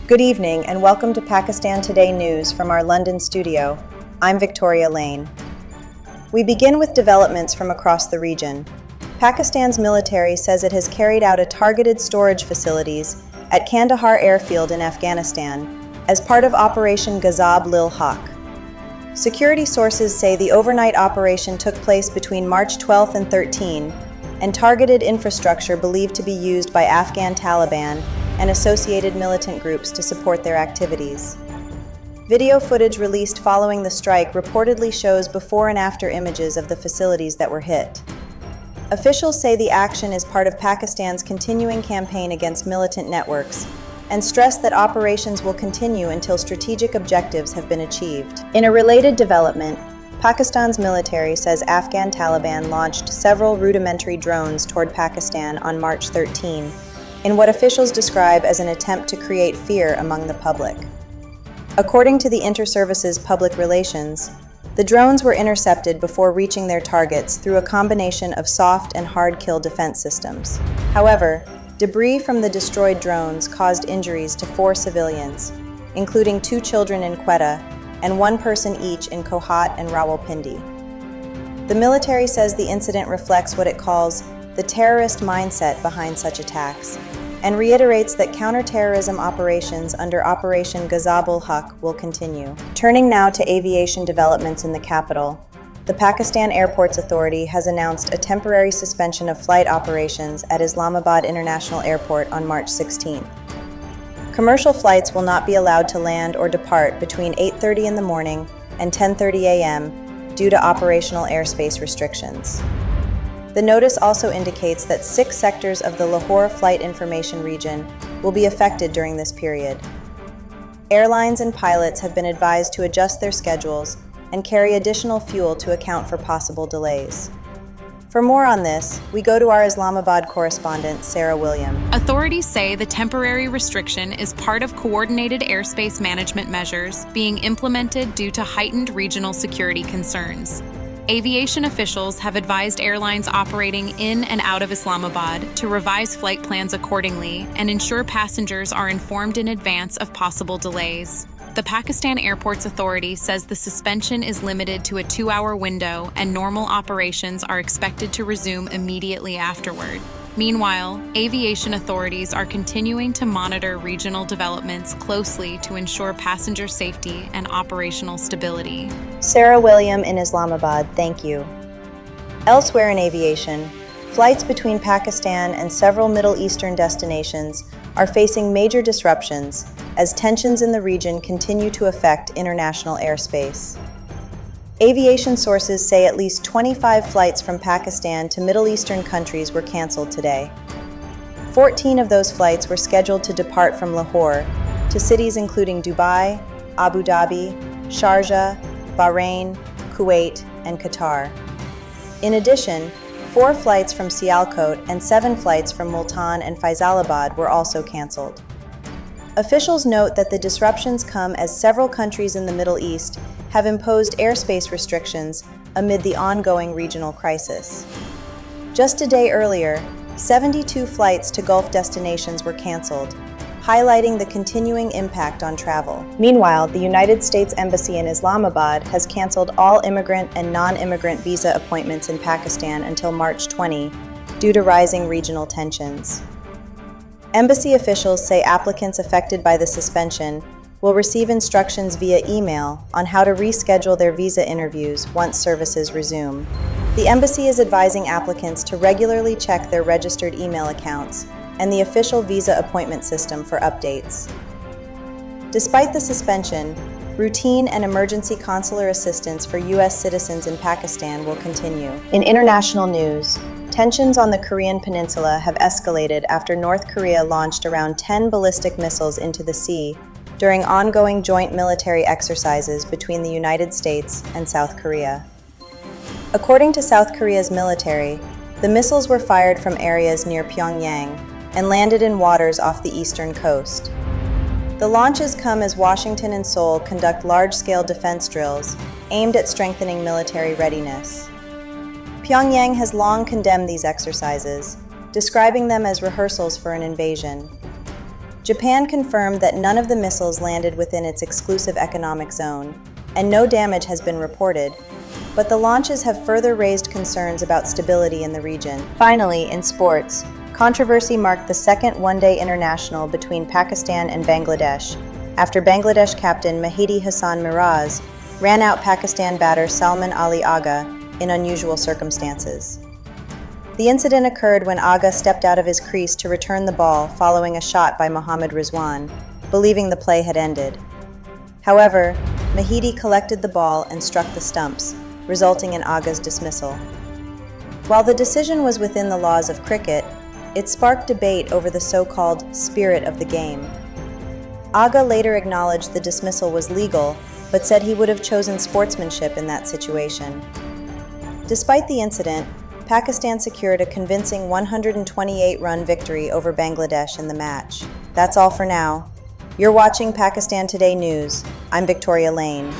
Good evening and welcome to Pakistan Today News from our London studio. I'm Victoria Lane. We begin with developments from across the region. Pakistan's military says it has carried out a targeted storage facilities at Kandahar airfield in Afghanistan as part of Operation Ghazab-ul-Haq. Security sources say the overnight operation took place between March 12 and 13 and targeted infrastructure believed to be used by Afghan Taliban and associated militant groups to support their activities. Video footage released following the strike reportedly shows before and after images of the facilities that were hit. Officials say the action is part of Pakistan's continuing campaign against militant networks and stress that operations will continue until strategic objectives have been achieved. In a related development, Pakistan's military says Afghan Taliban launched several rudimentary drones toward Pakistan on March 13, in what officials describe as an attempt to create fear among the public. According to the Inter-Services Public Relations, the drones were intercepted before reaching their targets through a combination of soft and hard kill defense systems. However, debris from the destroyed drones caused injuries to 4 civilians, including 2 children in Quetta and 1 person each in Kohat and Rawalpindi. The military says the incident reflects what it calls the terrorist mindset behind such attacks, and reiterates that counterterrorism operations under Operation Ghazab-ul-Haq will continue. Turning now to aviation developments in the capital, the Pakistan Airports Authority has announced a temporary suspension of flight operations at Islamabad International Airport on March 16th. Commercial flights will not be allowed to land or depart between 8:30 in the morning and 10:30 a.m. due to operational airspace restrictions. The notice also indicates that 6 sectors of the Lahore Flight Information Region will be affected during this period. Airlines and pilots have been advised to adjust their schedules and carry additional fuel to account for possible delays. For more on this, we go to our Islamabad correspondent, Sarah William. Authorities say the temporary restriction is part of coordinated airspace management measures being implemented due to heightened regional security concerns. Aviation officials have advised airlines operating in and out of Islamabad to revise flight plans accordingly and ensure passengers are informed in advance of possible delays. The Pakistan Airports Authority says the suspension is limited to a 2-hour window and normal operations are expected to resume immediately afterward. Meanwhile, aviation authorities are continuing to monitor regional developments closely to ensure passenger safety and operational stability. Sarah William in Islamabad, thank you. Elsewhere in aviation, flights between Pakistan and several Middle Eastern destinations are facing major disruptions as tensions in the region continue to affect international airspace. Aviation sources say at least 25 flights from Pakistan to Middle Eastern countries were canceled today. 14 of those flights were scheduled to depart from Lahore to cities including Dubai, Abu Dhabi, Sharjah, Bahrain, Kuwait, and Qatar. In addition, 4 flights from Sialkot and 7 flights from Multan and Faisalabad were also canceled. Officials note that the disruptions come as several countries in the Middle East have imposed airspace restrictions amid the ongoing regional crisis. Just a day earlier, 72 flights to Gulf destinations were canceled, highlighting the continuing impact on travel. Meanwhile, the United States Embassy in Islamabad has canceled all immigrant and non-immigrant visa appointments in Pakistan until March 20 due to rising regional tensions. Embassy officials say applicants affected by the suspension will receive instructions via email on how to reschedule their visa interviews once services resume. The embassy is advising applicants to regularly check their registered email accounts and the official visa appointment system for updates. Despite the suspension, routine and emergency consular assistance for U.S. citizens in Pakistan will continue. In international news, tensions on the Korean peninsula have escalated after North Korea launched around 10 ballistic missiles into the sea during ongoing joint military exercises between the United States and South Korea. According to South Korea's military, the missiles were fired from areas near Pyongyang and landed in waters off the eastern coast. The launches come as Washington and Seoul conduct large-scale defense drills aimed at strengthening military readiness. Pyongyang has long condemned these exercises, describing them as rehearsals for an invasion. Japan confirmed that none of the missiles landed within its exclusive economic zone, and no damage has been reported, but the launches have further raised concerns about stability in the region. Finally, in sports, controversy marked the second one-day international between Pakistan and Bangladesh, after Bangladesh captain Mahidi Hassan Miraz ran out Pakistan batter Salman Ali Agha in unusual circumstances. The incident occurred when Agha stepped out of his crease to return the ball following a shot by Mohammad Rizwan, believing the play had ended. However, Mahidi collected the ball and struck the stumps, resulting in Agha's dismissal. While the decision was within the laws of cricket, it sparked debate over the so-called spirit of the game. Agha later acknowledged the dismissal was legal, but said he would have chosen sportsmanship in that situation. Despite the incident, Pakistan secured a convincing 128-run victory over Bangladesh in the match. That's all for now. You're watching Pakistan Today News. I'm Victoria Lane.